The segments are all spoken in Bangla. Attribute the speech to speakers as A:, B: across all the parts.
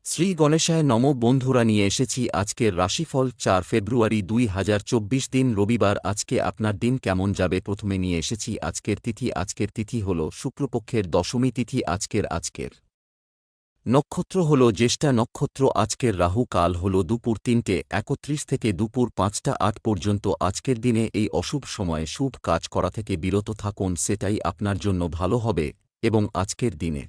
A: শ্রী গণেশায় নম বন্ধুরা নিয়ে এসেছি আজকের রাশিফল ৪ ফেব্রুয়ারি ২০২৪ দিন রবিবার। আজকে আপনার দিন কেমন যাবে প্রথমে নিয়ে এসেছি আজকের তিথি হল শুক্লপক্ষের দশমী তিথি। আজকের নক্ষত্র হল জ্যেষ্ঠা নক্ষত্র। আজকের রাহু কাল হল দুপুর ৩:৩১ থেকে দুপুর ৫টা ৮ পর্যন্ত। আজকের দিনে এই অশুভ সময়ে শুভ কাজ করা থেকে বিরত থাকুন, সেটাই আপনার জন্য ভালো হবে। এবং আজকের দিনে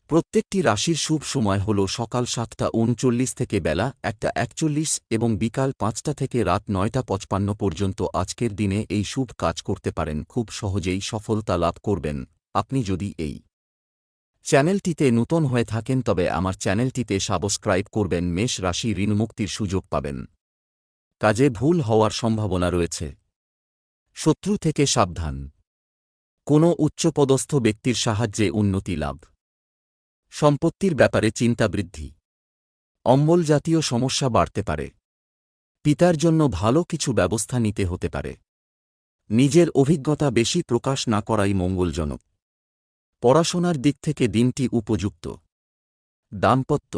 A: প্রত্যেকটি রাশির শুভ সময় হল সকাল ৭টা ৩৯ থেকে বেলা ১টা ৪১ এবং বিকাল ৫টা থেকে রাত ৯টা ৫৫ পর্যন্ত। আজকের দিনে এই শুভ কাজ করতে পারেন, খুব সহজেই সফলতা লাভ করবেন। আপনি যদি এই চ্যানেলটিতে নূতন হয়ে থাকেন তবে আমার চ্যানেলটিতে সাবস্ক্রাইব করবেন। মেষ রাশি ঋণমুক্তির সুযোগ পাবেন, কাজে ভুল হওয়ার সম্ভাবনা রয়েছে। শত্রু থেকে সাবধান, কোনো উচ্চপদস্থ ব্যক্তির সাহায্যে উন্নতি লাভ। সম্পত্তির ব্যাপারে চিন্তা বৃদ্ধি, অম্বল জাতীয় সমস্যা বাড়তে পারে। পিতার জন্য ভালো কিছু ব্যবস্থা নিতে হতে পারে। নিজের অভিজ্ঞতা বেশি প্রকাশ না করাই মঙ্গলজনক। পড়াশোনার দিক থেকে দিনটি উপযুক্ত। দাম্পত্য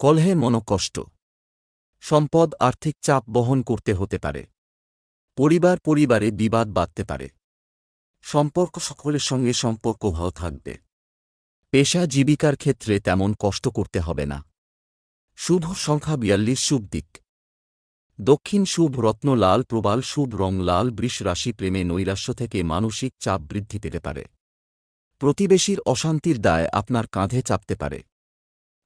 A: কলহে মনোকষ্ট, সম্পদ আর্থিক চাপ বহন করতে হতে পারে। পরিবারে বিবাদ বাধতে পারে। সম্পর্ক সকলের সঙ্গে সম্পর্ক ভালো থাকবে। পেশা জীবিকার ক্ষেত্রে তেমন কষ্ট করতে হবে না। শুভ সংখ্যা ৪২, শুভ দিক দক্ষিণ, শুভ রত্ন লাল, প্রবাল, শুভ রং লাল। বৃষ রাশি প্রেমে নৈরাশ্য থেকে মানসিক চাপ বৃদ্ধি পেতে পারে। প্রতিবেশীর অশান্তির দায় আপনার কাঁধে চাপতে পারে।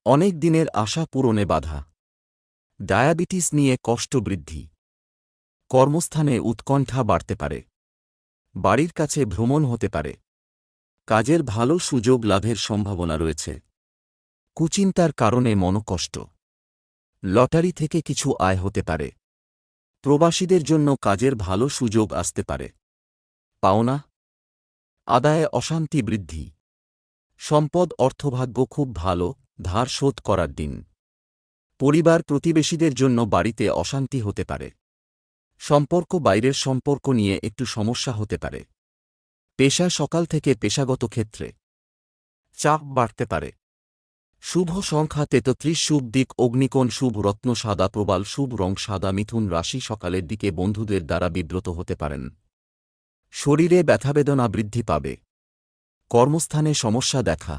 A: অনেক দিনের আশা পূরণে বাধা। ডায়াবেটিস নিয়ে কষ্ট বৃদ্ধি। কর্মস্থানে উৎকণ্ঠা বাড়তে পারে। বাড়ির কাছে ভ্রমণ হতে পারে। কাজের ভালো সুযোগ লাভের সম্ভাবনা রয়েছে। কুচিন্তার কারণে মনকষ্ট। লটারি থেকে কিছু আয় হতে পারে। প্রবাসীদের জন্য কাজের ভালো সুযোগ আসতে পারে। পাওনা আদায়ে অশান্তি বৃদ্ধি। সম্পদ অর্থভাগ্য খুব ভালো, ধার শোধ করার দিন। পরিবার প্রতিবেশীদের জন্য বাড়িতে অশান্তি হতে পারে। সম্পর্ক বাইরের সম্পর্ক নিয়ে একটু সমস্যা হতে পারে। পেশা সকাল থেকে পেশাগত ক্ষেত্রে চাপ বাড়তে পারে। শুভ সংখ্যা ৩৩, শুভ দিক অগ্নিকোণ, শুভ রত্ন সাদা, প্রবাল, শুভ রং সাদা। মিথুন রাশি সকালের দিকে বন্ধুদের দ্বারা বিব্রত হতে পারেন। শরীরে ব্যথাবেদনা বৃদ্ধি পাবে। কর্মস্থানে সমস্যা দেখা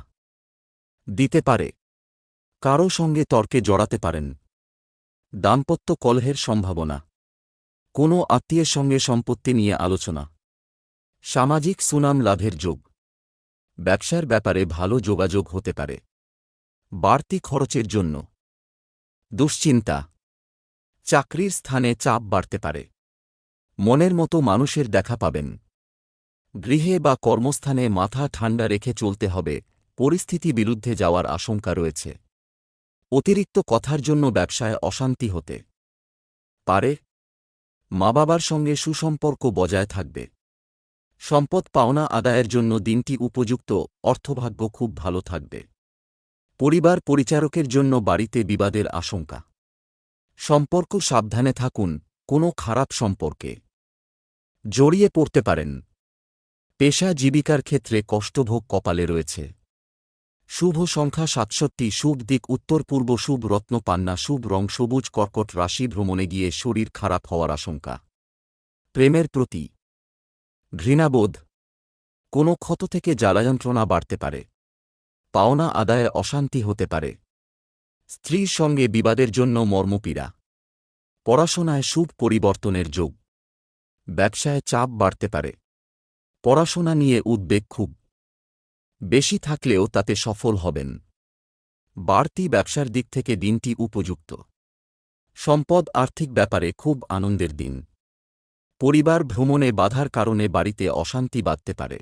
A: দিতে পারে। কারও সঙ্গে তর্কে জড়াতে পারেন। দাম্পত্য কলহের সম্ভাবনা। কোনো আত্মীয়ের সঙ্গে সম্পত্তি নিয়ে আলোচনা। সামাজিক সুনাম লাভের যোগ। ব্যবসার ব্যাপারে ভালো যোগাযোগ হতে পারে। বাড়তি খরচের জন্য দুশ্চিন্তা। চাকরির স্থানে চাপ বাড়তে পারে। মনের মতো মানুষের দেখা পাবেন। গৃহে বা কর্মস্থানে মাথা ঠান্ডা রেখে চলতে হবে, পরিস্থিতি বিরুদ্ধে যাওয়ার আশঙ্কা রয়েছে। অতিরিক্ত কথার জন্য ব্যবসায় অশান্তি হতে পারে। মা বাবার সঙ্গে সুসম্পর্ক বজায় থাকবে। সম্পদ পাওনা আদায়ের জন্য দিনটি উপযুক্ত, অর্থভাগ্য খুব ভালো থাকবে। পরিবার পরিচারকের জন্য বাড়িতে বিবাদের আশঙ্কা। সম্পর্ক সাবধানে থাকুন, কোনো খারাপ সম্পর্কে জড়িয়ে পড়তে পারেন। পেশা জীবিকার ক্ষেত্রে কষ্টভোগ কপালে রয়েছে। শুভ সংখ্যা ৬৭, শুভ দিক উত্তর পূর্ব, শুভ রত্ন পান্না, শুভ রং সবুজ। কর্কট রাশি ভ্রমণে গিয়ে শরীর খারাপ হওয়ার আশঙ্কা। প্রেমের প্রতি ঘৃণাবোধ। কোনো ক্ষত থেকে জ্বালাযন্ত্রণা বাড়তে পারে। পাওনা আদায়ে অশান্তি হতে পারে। স্ত্রীর সঙ্গে বিবাদের জন্য মর্মপীড়া। পড়াশোনায় শুভ পরিবর্তনের যোগ। ব্যবসায় চাপ বাড়তে পারে। পড়াশোনা নিয়ে উদ্বেগ খুব বেশি থাকলেও তাতে সফল হবেন। বাড়তি ব্যবসার দিক থেকে দিনটি উপযুক্ত। সম্পদ আর্থিক ব্যাপারে খুব আনন্দের দিন। পরিবার ভ্রমণে বাধার কারণে বাড়িতে অশান্তি বাধতে পারে।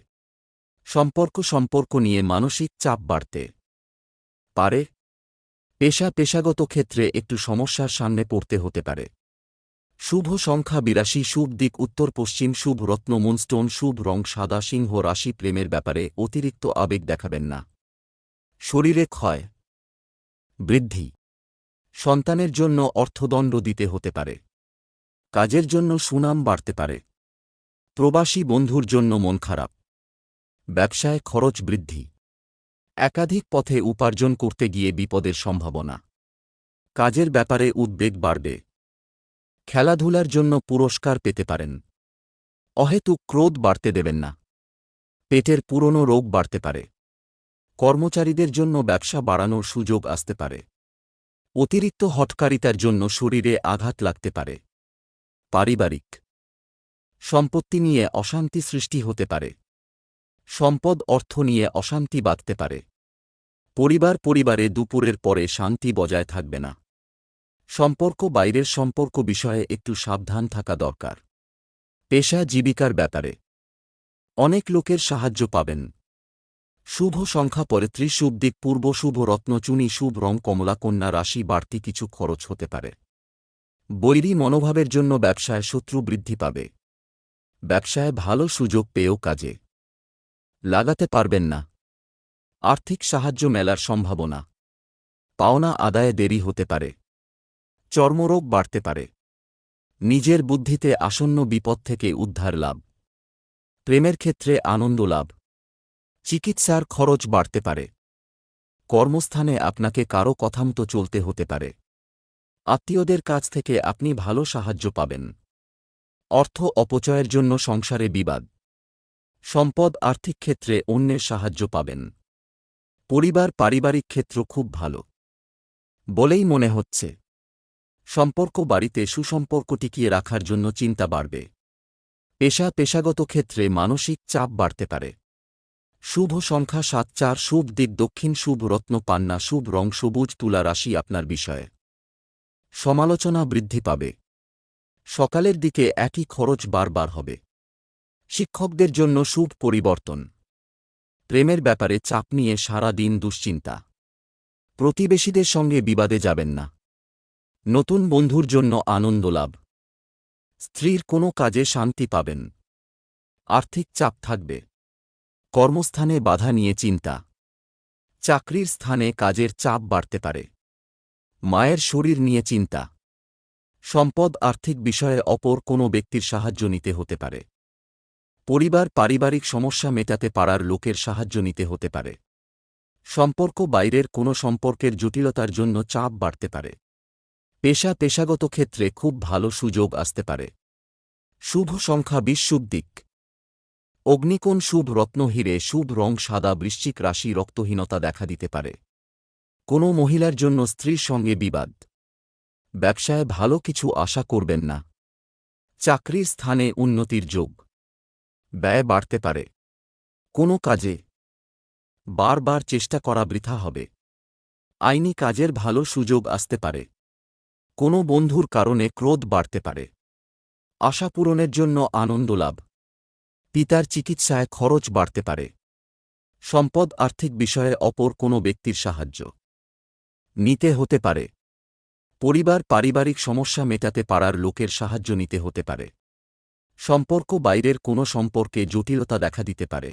A: সম্পর্ক নিয়ে মানসিক চাপ বাড়তে পারে। পেশাগত ক্ষেত্রে একটু সমস্যার সামনে পড়তে হতে পারে। শুভ সংখ্যা ৮২, শুভ দিক উত্তর পশ্চিম, শুভ রত্ন মুনস্টোন, শুভ রং সাদা। সিংহ রাশি প্রেমের ব্যাপারে অতিরিক্ত আবেগ দেখাবেন না। শরীরে ক্ষয় বৃদ্ধি। সন্তানের জন্য অর্থদণ্ড দিতে হতে পারে। কাজের জন্য সুনাম বাড়তে পারে। প্রবাসী বন্ধুর জন্য মন খারাপ। ব্যবসায় খরচ বৃদ্ধি। একাধিক পথে উপার্জন করতে গিয়ে বিপদের সম্ভাবনা। কাজের ব্যাপারে উদ্বেগ বাড়বে। খেলাধুলার জন্য পুরস্কার পেতে পারেন। অহেতুক ক্রোধ বাড়তে দেবেন না। পেটের পুরনো রোগ বাড়তে পারে। কর্মচারীদের জন্য ব্যবসা বাড়ানোর সুযোগ আসতে পারে। অতিরিক্ত হঠকারিতার জন্য শরীরে আঘাত লাগতে পারে। পারিবারিক সম্পত্তি নিয়ে অশান্তি সৃষ্টি হতে পারে। সম্পদ অর্থ নিয়ে অশান্তি বাঁধতে পারে। পরিবারে দুপুরের পরে শান্তি বজায় থাকবে না। সম্পর্ক বাইরের সম্পর্ক বিষয়ে একটু সাবধান থাকা দরকার। পেশা জীবিকার ব্যাপারে অনেক লোকের সাহায্য পাবেন। শুভ সংখ্যা ৩৫, শুভ দিক পূর্ব, শুভ রত্নচুনি, শুভ রং কমলা। কন্যা রাশি বাড়তি কিছু খরচ হতে পারে। বৈরী মনোভাবের জন্য ব্যবসায় শত্রু বৃদ্ধি পাবে। ব্যবসায় ভালো সুযোগ পেয়েও কাজে লাগাতে পারবেন না। আর্থিক সাহায্য মেলার সম্ভাবনা। পাওনা আদায়ে দেরি হতে পারে। চর্মরোগ বাড়তে পারে। নিজের বুদ্ধিতে আসন্ন বিপদ থেকে উদ্ধার লাভ। প্রেমের ক্ষেত্রে আনন্দ লাভ। চিকিৎসার খরচ বাড়তে পারে। কর্মস্থানে আপনাকে কারো কথামতো চলতে হতে পারে। আত্মীয়দের কাছ থেকে আপনি ভালো সাহায্য পাবেন। অর্থ অপচয়ের জন্য সংসারে বিবাদ। সম্পদ আর্থিক ক্ষেত্রে অন্যের সাহায্য পাবেন। পারিবারিক ক্ষেত্র খুব ভালো বলেই মনে হচ্ছে। সম্পর্ক বাড়িতে সুসম্পর্ক টিকিয়ে রাখার জন্য চিন্তা বাড়বে। পেশাগত ক্ষেত্রে মানসিক চাপ বাড়তে পারে। শুভ সংখ্যা ৭, ৪, শুভ দিক দক্ষিণ, শুভ রত্ন পান্না, শুভ রং সবুজ। তুলা রাশি আপনার বিষয়ে সমালোচনা বৃদ্ধি পাবে। সকালের দিকে একই খরচ বারবার হবে। শিক্ষকদের জন্য শুভ পরিবর্তন। প্রেমের ব্যাপারে চাপ নিয়ে সারা দিন দুশ্চিন্তা। প্রতিবেশীদের সঙ্গে বিবাদে যাবেন না। নতুন বন্ধুর জন্য আনন্দ লাভ। স্ত্রীর কোনো কাজে শান্তি পাবেন। আর্থিক চাপ থাকবে। কর্মস্থানে বাধা নিয়ে চিন্তা। চাকরির স্থানে কাজের চাপ বাড়তে পারে। মায়ের শরীর নিয়ে চিন্তা। সম্পদ আর্থিক বিষয়ে অপর কোনো ব্যক্তির সাহায্য নিতে হতে পারে। পারিবারিক সমস্যা মেটাতে পারার লোকের সাহায্য নিতে হতে পারে। সম্পর্ক বাইরের কোনো সম্পর্কের জটিলতার জন্য চাপ বাড়তে পারে। পেশাগত ক্ষেত্রে খুব ভালো সুযোগ আসতে পারে। শুভ সংখ্যা ২০, শুভ দিক অগ্নিকোণ, শুভ রত্ন হীরে, শুভ রং সাদা। বৃশ্চিক রাশি রক্তহীনতা দেখা দিতে পারে। কোনো মহিলার জন্য স্ত্রীর সঙ্গে বিবাদ। ব্যবসায় ভালো কিছু আশা করবেন না। চাকরির স্থানে উন্নতির যোগ। ব্যয় বাড়তে পারে। কোনো কাজে বারবার চেষ্টা করা বৃথা হবে। আইনি কাজের ভালো সুযোগ আসতে পারে। কোনো বন্ধুর কারণে ক্রোধ বাড়তে পারে। আশা পূরণের জন্য আনন্দ লাভ। পিতার চিকিৎসায় খরচ বাড়তে পারে। সম্পদ আর্থিক বিষয়ে অপর কোনো ব্যক্তির সাহায্য নিতে হতে পারে। পারিবারিক সমস্যা মেটাতে পারার লোকের সাহায্য নিতে হতে পারে। সম্পর্ক বাইরের কোনো সম্পর্কে জটিলতা দেখা দিতে পারে।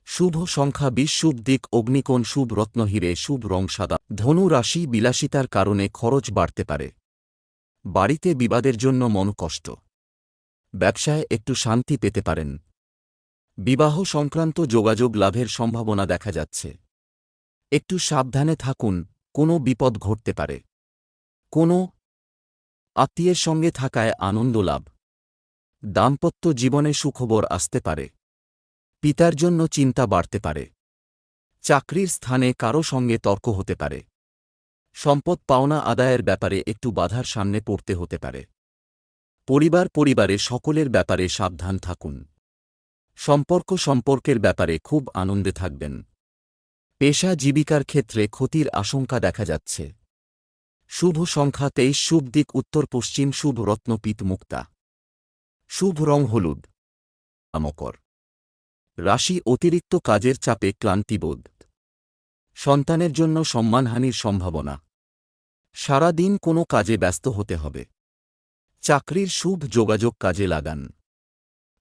A: শুভ সংখ্যা ২০, শুভ দিক অগ্নিকোণ, শুভ রত্ন হীরে, শুভ রং সাদা। ধনু রাশি বিলাসিতার কারণে খরচ বাড়তে পারে। বাড়িতে বিবাদের জন্য মন কষ্ট। ব্যবসায় একটু শান্তি পেতে পারেন। বিবাহ সংক্রান্ত যোগাযোগ লাভের সম্ভাবনা দেখা যাচ্ছে। একটু সাবধানে থাকুন, কোনো বিপদ ঘটতে পারে। কোনো আত্মীয়ের সঙ্গে থাকায় আনন্দ লাভ। দাম্পত্য জীবনে সুখবর আসতে পারে। পিতার জন্য চিন্তা বাড়তে পারে। চাকরির স্থানে কারো সঙ্গে তর্ক হতে পারে। সম্পদ পাওনা আদায়ের ব্যাপারে একটু বাধার সামনে পড়তে হতে পারে। পরিবারে সকলের ব্যাপারে সাবধান থাকুন। সম্পর্কের ব্যাপারে খুব আনন্দে থাকবেন। পেশা জীবিকার ক্ষেত্রে ক্ষতির আশঙ্কা দেখা যাচ্ছে। শুভ সংখ্যা ২৩, শুভ দিক উত্তর পশ্চিম, শুভ রত্ন পীত মুক্তা। শুভ রং হলুদ। মকর রাশি অতিরিক্ত কাজের চাপে ক্লান্তিবোধ। সন্তানের জন্য সম্মানহানির সম্ভাবনা। সারা দিন কোনো কাজে ব্যস্ত হতে হবে। চাকরির শুভ যোগাযোগ কাজে লাগান।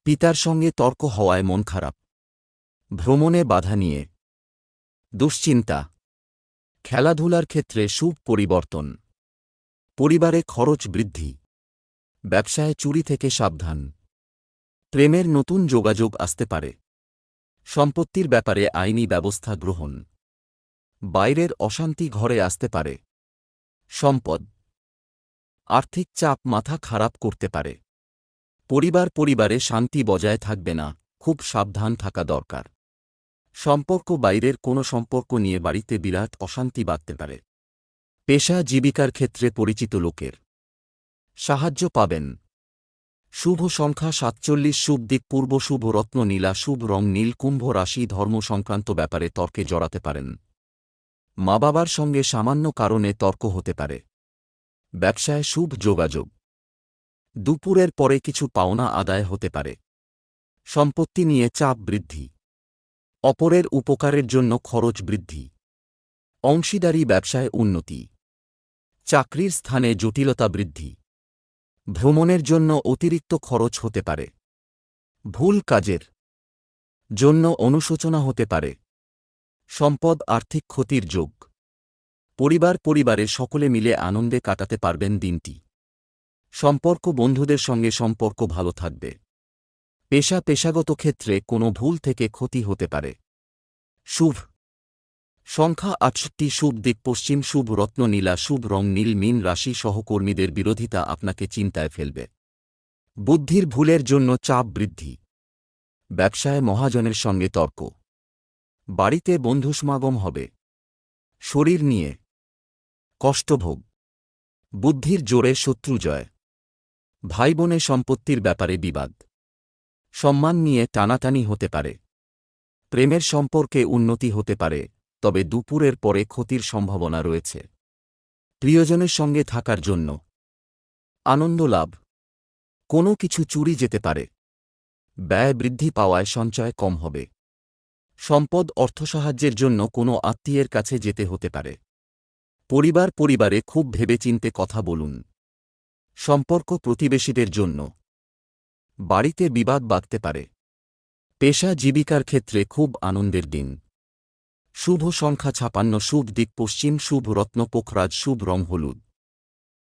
A: পিতার সঙ্গে তর্ক হওয়ায় মন খারাপ। ভ্রমণে বাধা নিয়ে দুশ্চিন্তা। খেলাধুলার ক্ষেত্রে শুভ পরিবর্তন। পরিবারে খরচ বৃদ্ধি। ব্যবসায় চুরি থেকে সাবধান। প্রেমের নতুন যোগাযোগ আসতে পারে। সম্পত্তির ব্যাপারে আইনি ব্যবস্থা গ্রহণ। বাইরের অশান্তি ঘরে আসতে পারে। সম্পদ, আর্থিক চাপ মাথা খারাপ করতে পারে। পরিবারে শান্তি বজায় থাকবে না, খুব সাবধান থাকা দরকার। সম্পর্ক, বাইরের কোনো সম্পর্ক নিয়ে বাড়িতে বিরাট অশান্তি বাঁধতে পারে। পেশা জীবিকার ক্ষেত্রে পরিচিত লোকের সাহায্য পাবেন। শুভ সংখ্যা 47, শুভ দিক পূর্ব, শুভ রত্ন নীলা, শুভ রং নীল। কুম্ভ রাশি, ধর্ম সংক্রান্ত ব্যাপারে তর্কে জড়াতে পারেন। মা বাবার সঙ্গে সামান্য কারণে তর্ক হতে পারে। ব্যবসায় শুভ যোগাযোগ। দুপুরের পরে কিছু পাওনা আদায় হতে পারে। সম্পত্তি নিয়ে চাপ বৃদ্ধি। অপরের উপকারের জন্য খরচ বৃদ্ধি। অংশীদারি ব্যবসায় উন্নতি। চাকরির স্থানে জটিলতা বৃদ্ধি। ভ্রমণের জন্য অতিরিক্ত খরচ হতে পারে। ভুল কাজের জন্য অনুশোচনা হতে পারে। সম্পদ, আর্থিক ক্ষতির যোগ। পরিবারে সকলে মিলে আনন্দে কাটাতে পারবেন দিনটি। সম্পর্ক, বন্ধুদের সঙ্গে সম্পর্ক ভালো থাকবে। পেশাগত ক্ষেত্রে কোনো ভুল থেকে ক্ষতি হতে পারে। শুভ সংখ্যা 68, শুভ দিক পশ্চিম, শুভ রত্ন নীলা, শুভ রং নীল। মীন রাশি, সহকর্মীদের বিরোধিতা আপনাকে চিন্তায় ফেলবে। বুদ্ধির ভুলের জন্য চাপ বৃদ্ধি। ব্যবসায় মহাজনের সঙ্গে তর্ক। বাড়িতে বন্ধু সমাগম হবে। শরীর নিয়ে কষ্টভোগ। বুদ্ধির জোরে শত্রু জয়। ভাই বোনে সম্পত্তির ব্যাপারে বিবাদ। সম্মান নিয়ে টানাটানি হতে পারে। প্রেমের সম্পর্কে উন্নতি হতে পারে, তবে দুপুরের পরে ক্ষতির সম্ভাবনা রয়েছে। প্রিয়জনের সঙ্গে থাকার জন্য আনন্দ লাভ। কোনো কিছু চুরি যেতে পারে। ব্যয় বৃদ্ধি পাওয়ায় সঞ্চয় কম হবে। সম্পদ, অর্থসাহায্যের জন্য কোনো আত্মীয়ের কাছে যেতে হতে পারে। পরিবারে খুব ভেবেচিন্তে কথা বলুন। সম্পর্ক, প্রতিবেশীদের জন্য বাড়িতে বিবাদ বাঁধতে পারে। পেশা জীবিকার ক্ষেত্রে খুব আনন্দের দিন। শুভ সংখ্যা 56, শুভ দিক পশ্চিম, শুভ রত্ন পোখরাজ, শুভ রং হলুদ।